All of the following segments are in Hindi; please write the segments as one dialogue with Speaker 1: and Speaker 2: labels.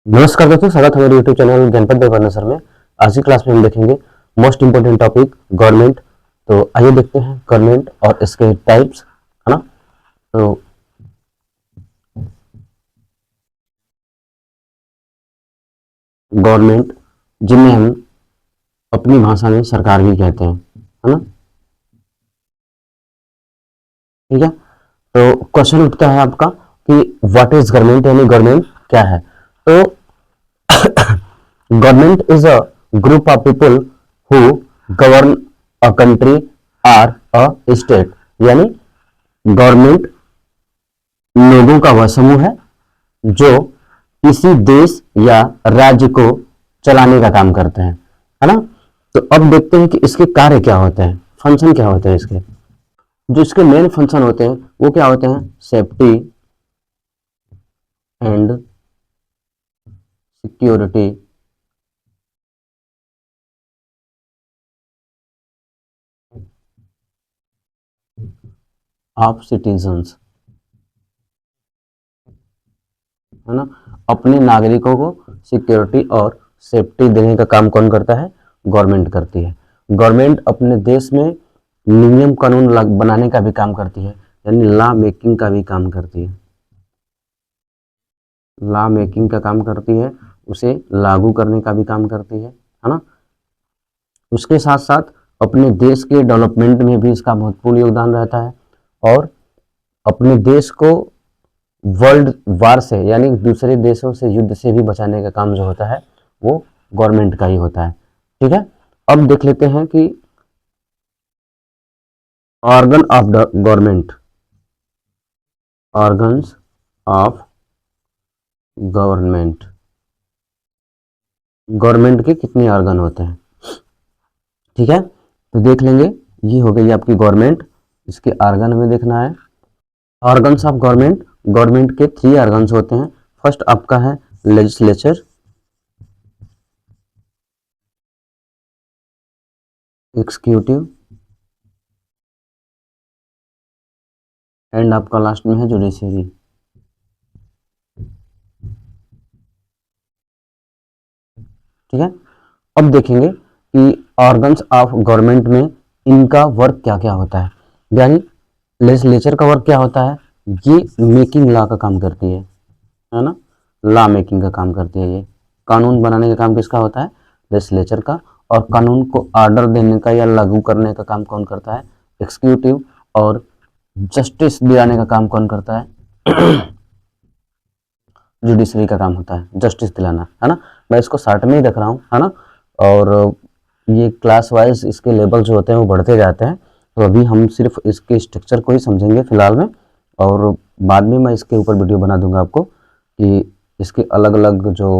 Speaker 1: नमस्कार दोस्तों, स्वागत है हमारे YouTube channel Ganpat Debbarma sir में। आज की क्लास में हम देखेंगे मोस्ट इंपोर्टेंट टॉपिक गवर्नमेंट। तो आइए देखते हैं गवर्नमेंट और इसके टाइप्स, है ना। तो गवर्नमेंट, जिन्हें हम अपनी भाषा में सरकार भी कहते हैं, है ना। ठीक है। तो क्वेश्चन उठता है आपका कि व्हाट इज गवर्नमेंट, यानी गवर्नमेंट क्या है। तो government is a group of people who govern a country or a state, यानी गवर्नमेंट लोगों का वह समूह है जो किसी देश या राज्य को चलाने का काम करते हैं, है ना। तो अब देखते हैं कि इसके कार्य क्या होते हैं, फंक्शन क्या होते हैं इसके। जो इसके मेन फंक्शन होते हैं वो क्या होते हैं? Safety and security of citizens, है ना। अपने नागरिकों को सिक्योरिटी और सेफ्टी देने का काम कौन करता है? गवर्नमेंट करती है। गवर्नमेंट अपने देश में नियम कानून बनाने का भी काम करती है, यानी लॉ मेकिंग का भी काम करती है। लॉ मेकिंग का काम करती है, उसे लागू करने का भी काम करती है ना। उसके साथ साथ अपने देश के डेवलपमेंट में भी इसका महत्वपूर्ण योगदान रहता है, और अपने देश को वर्ल्ड वार से, यानी दूसरे देशों से युद्ध से भी बचाने का काम जो होता है वो गवर्नमेंट का ही होता है। ठीक है। अब देख लेते हैं कि organ of the government, organs of government, government के कितने ऑर्गन होते हैं। ठीक है। तो देख लेंगे, ये हो गई आपकी गवर्नमेंट, इसके ऑर्गन में देखना है। ऑर्गन्स ऑफ गवर्नमेंट, गवर्नमेंट के 3 ऑर्गन्स होते हैं। फर्स्ट आपका है लेजिस्लेचर, एग्जीक्यूटिव एंड आपका लास्ट में है जुडिशरी। ठीक है। अब देखेंगे कि ऑर्गन्स ऑफ गवर्नमेंट में इनका वर्क क्या क्या होता है। यानी लेजिस्लेचर का वर्क क्या होता है? ये मेकिंग लॉ का काम करती है ना। लॉ मेकिंग का काम करती है ये। कानून बनाने का काम किसका होता है? लेजिस्लेचर का। और कानून को ऑर्डर देने का या लागू करने का काम कौन करता है? एग्जीक्यूटिव। और जस्टिस दिलाने का काम कौन करता है? जुडिशरी का काम होता है जस्टिस दिलाना, है ना। मैं इसको शॉर्ट में ही रख रहा हूँ, है ना। और ये क्लास वाइज इसके लेवल जो होते हैं वो बढ़ते जाते हैं। तो अभी हम सिर्फ इसके स्ट्रक्चर को ही समझेंगे फिलहाल में, और बाद में मैं इसके ऊपर वीडियो बना दूंगा आपको कि इसके अलग अलग जो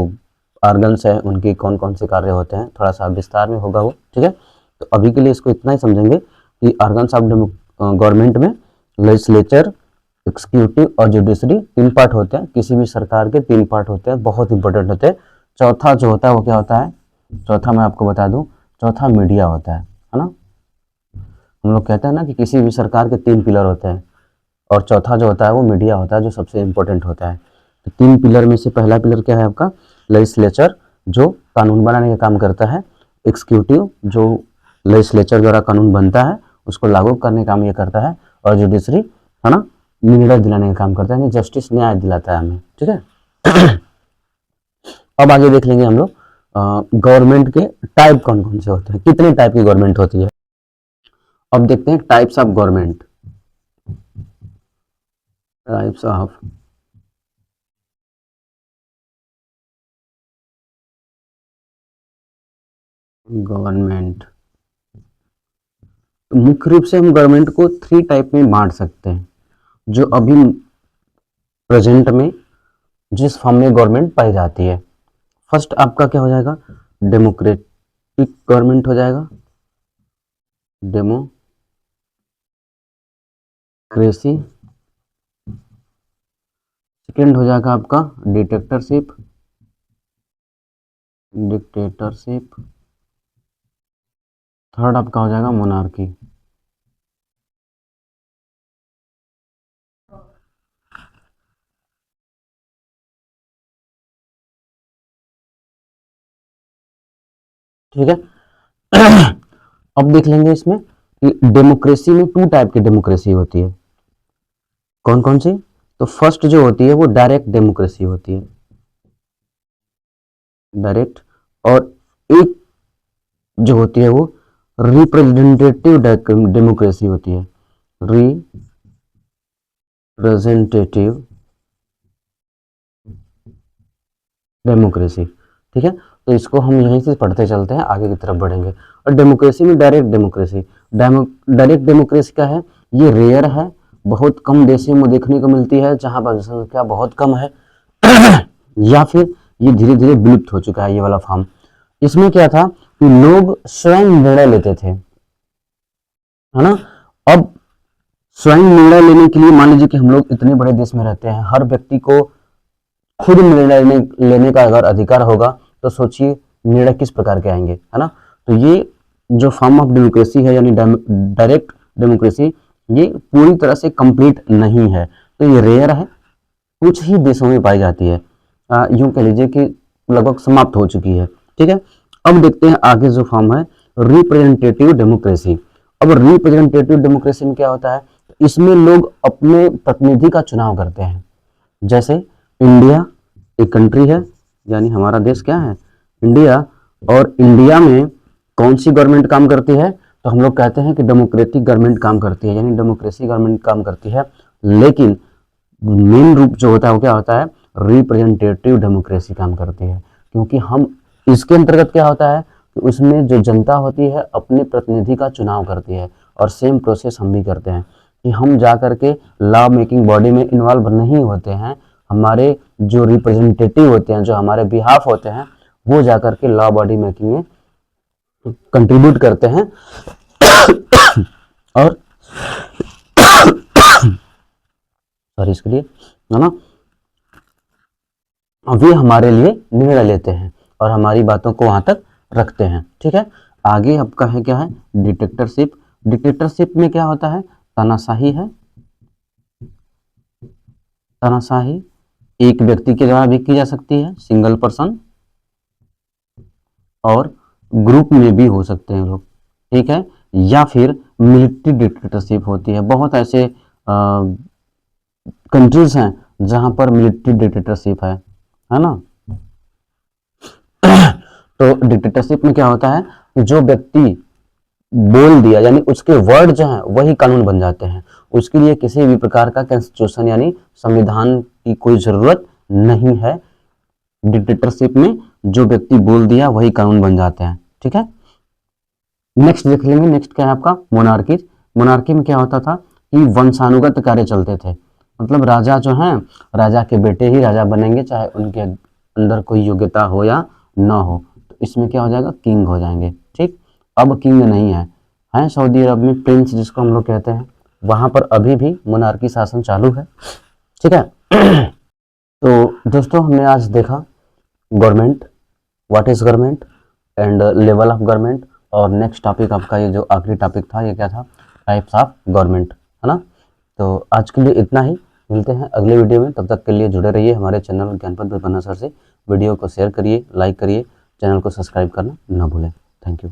Speaker 1: ऑर्गन्स हैं उनके कौन कौन से कार्य होते हैं, थोड़ा सा विस्तार में होगा वो। ठीक है। तो अभी के लिए इसको इतना ही समझेंगे कि ऑर्गन्स ऑफ गवर्नमेंट में लेजिस्लेचर, एग्जीक्यूटिव और जुडिशरी 3 पार्ट होते हैं। किसी भी सरकार के 3 पार्ट होते हैं, बहुत इंपॉर्टेंट होते हैं। चौथा जो होता है वो क्या होता है? चौथा मैं आपको बता दूं, चौथा मीडिया होता है ना। हम लोग कहते हैं ना कि किसी भी सरकार के 3 पिलर होते हैं, और चौथा जो होता है वो मीडिया होता है, जो सबसे इम्पोर्टेंट होता है। तो 3 पिलर में से पहला पिलर क्या है आपका? लेजिस्लेचर, जो कानून बनाने का काम करता है। एग्जीक्यूटिव, जो लेजिस्लेचर द्वारा कानून बनता है उसको लागू करने का काम ये करता है। और जुडिशरी, है ना, निर्णय दिलाने का काम करता है, जस्टिस न्याय दिलाता है हमें। ठीक है। अब आगे देख लेंगे हम लोग गवर्नमेंट के टाइप कौन कौन से होते हैं, कितने टाइप की गवर्नमेंट होती है। अब देखते हैं types of government, types of government. मुख्य रूप से हम गवर्नमेंट को 3 टाइप में बांट सकते हैं, जो अभी प्रेजेंट में जिस फॉर्म में गवर्नमेंट पाई जाती है। फर्स्ट आपका क्या हो जाएगा? डेमोक्रेटिक गवर्नमेंट हो जाएगा, डेमोक्रेसी। सेकेंड हो जाएगा आपका डिक्टेटरशिप, डिक्टेटरशिप। थर्ड आपका हो जाएगा मोनार्की। ठीक है। अब देख लेंगे इसमें कि डेमोक्रेसी में 2 टाइप की डेमोक्रेसी होती है। कौन कौन सी? तो फर्स्ट जो होती है वो डायरेक्ट डेमोक्रेसी होती है, डायरेक्ट। और एक जो होती है वो रिप्रेजेंटेटिव डेमोक्रेसी होती है, रिप्रेजेंटेटिव डेमोक्रेसी। ठीक है, तो इसको हम यहीं से पढ़ते चलते हैं, आगे की तरफ बढ़ेंगे। और डेमोक्रेसी में डायरेक्ट डेमोक्रेसी, डायरेक्ट डेमोक्रेसी क्या है? ये रेयर है, बहुत कम देशों में देखने को मिलती है जहां पर जनसंख्या बहुत कम है या फिर ये धीरे धीरे विलुप्त हो चुका है ये वाला फॉर्म। इसमें क्या था कि लोग स्वयं निर्णय लेते थे, है ना। अब स्वयं निर्णय लेने के लिए मान लीजिए कि हम लोग इतने बड़े देश में रहते हैं, हर व्यक्ति को खुद निर्णय लेने का अगर अधिकार होगा तो सोचिए निर्णय किस प्रकार के आएंगे, है ना। तो ये जो फॉर्म ऑफ डेमोक्रेसी है यानी डायरेक्ट डेमोक्रेसी, ये पूरी तरह से कंप्लीट नहीं है, तो ये रेयर है, कुछ ही देशों में पाई जाती है। यूं कह लीजिए कि लगभग समाप्त हो चुकी है। ठीक है, अब देखते हैं आगे जो फॉर्म है रिप्रेजेंटेटिव डेमोक्रेसी। अब रिप्रेजेंटेटिव डेमोक्रेसी में क्या होता है? इसमें लोग अपने प्रतिनिधि का चुनाव करते हैं। जैसे इंडिया एक कंट्री है, यानी हमारा देश क्या है? इंडिया। और इंडिया में कौन सी गवर्नमेंट काम करती है? तो हम लोग कहते हैं कि डेमोक्रेटिक गवर्नमेंट काम करती है, यानी डेमोक्रेसी गवर्नमेंट काम करती है। लेकिन मेन रूप जो होता है वो क्या होता है? रिप्रेजेंटेटिव डेमोक्रेसी काम करती है, क्योंकि हम इसके अंतर्गत क्या होता है कि उसमें जो जनता होती है अपने प्रतिनिधि का चुनाव करती है। और सेम प्रोसेस हम भी करते हैं कि हम जा करके लॉ मेकिंग बॉडी में इन्वॉल्व नहीं होते हैं, हमारे जो रिप्रेजेंटेटिव होते हैं, जो हमारे बिहाफ होते हैं, वो जा करके लॉ बॉडी मेकिंग में कंट्रीब्यूट करते हैं और सॉरी इसके लिए, है ना, वे हमारे लिए निर्णय लेते हैं और हमारी बातों को वहां तक रखते हैं। ठीक है, आगे आपका है क्या है? डिक्टेटरशिप। डिक्टेटरशिप में क्या होता है? तानाशाही है, तानाशाही एक व्यक्ति के द्वारा भी की जा सकती है, सिंगल पर्सन, और ग्रुप में भी हो सकते हैं लोग। ठीक है, या फिर मिलिट्री डिक्टेटरशिप होती है। बहुत ऐसे कंट्रीज हैं जहां पर मिलिट्री डिक्टेटरशिप है ना। तो डिक्टेटरशिप में क्या होता है कि जो व्यक्ति बोल दिया यानी उसके वर्ड जो हैं वही कानून बन जाते हैं, उसके लिए किसी भी प्रकार का कॉन्स्टिट्यूशन यानी संविधान की कोई जरूरत नहीं है। डिक्टेटरशिप में जो व्यक्ति बोल दिया वही कानून बन जाते हैं। ठीक है, नेक्स्ट देख लेंगे। नेक्स्ट क्या है आपका? मोनार्की। मोनार्की में क्या होता था कि वंशानुगत कार्य चलते थे, मतलब राजा जो हैं, राजा के बेटे ही राजा बनेंगे, चाहे उनके अंदर कोई योग्यता हो या ना हो। तो इसमें क्या हो जाएगा? किंग हो जाएंगे। ठीक, अब किंग नहीं है सऊदी अरब में प्रिंस जिसको हम लोग कहते हैं, वहां पर अभी भी मोनार्की शासन चालू है। ठीक है तो दोस्तों हमने आज देखा government, what is government and level of government, और नेक्स्ट टॉपिक आपका ये जो आखिरी टॉपिक था ये क्या था? टाइप्स ऑफ गवर्नमेंट, है ना। तो आज के लिए इतना ही, मिलते हैं अगले वीडियो में, तब तक के लिए जुड़े रहिए हमारे चैनल ज्ञानपथ विपन्ना सर से। वीडियो को शेयर करिए, लाइक करिए, चैनल को सब्सक्राइब करना ना भूलें। Thank you.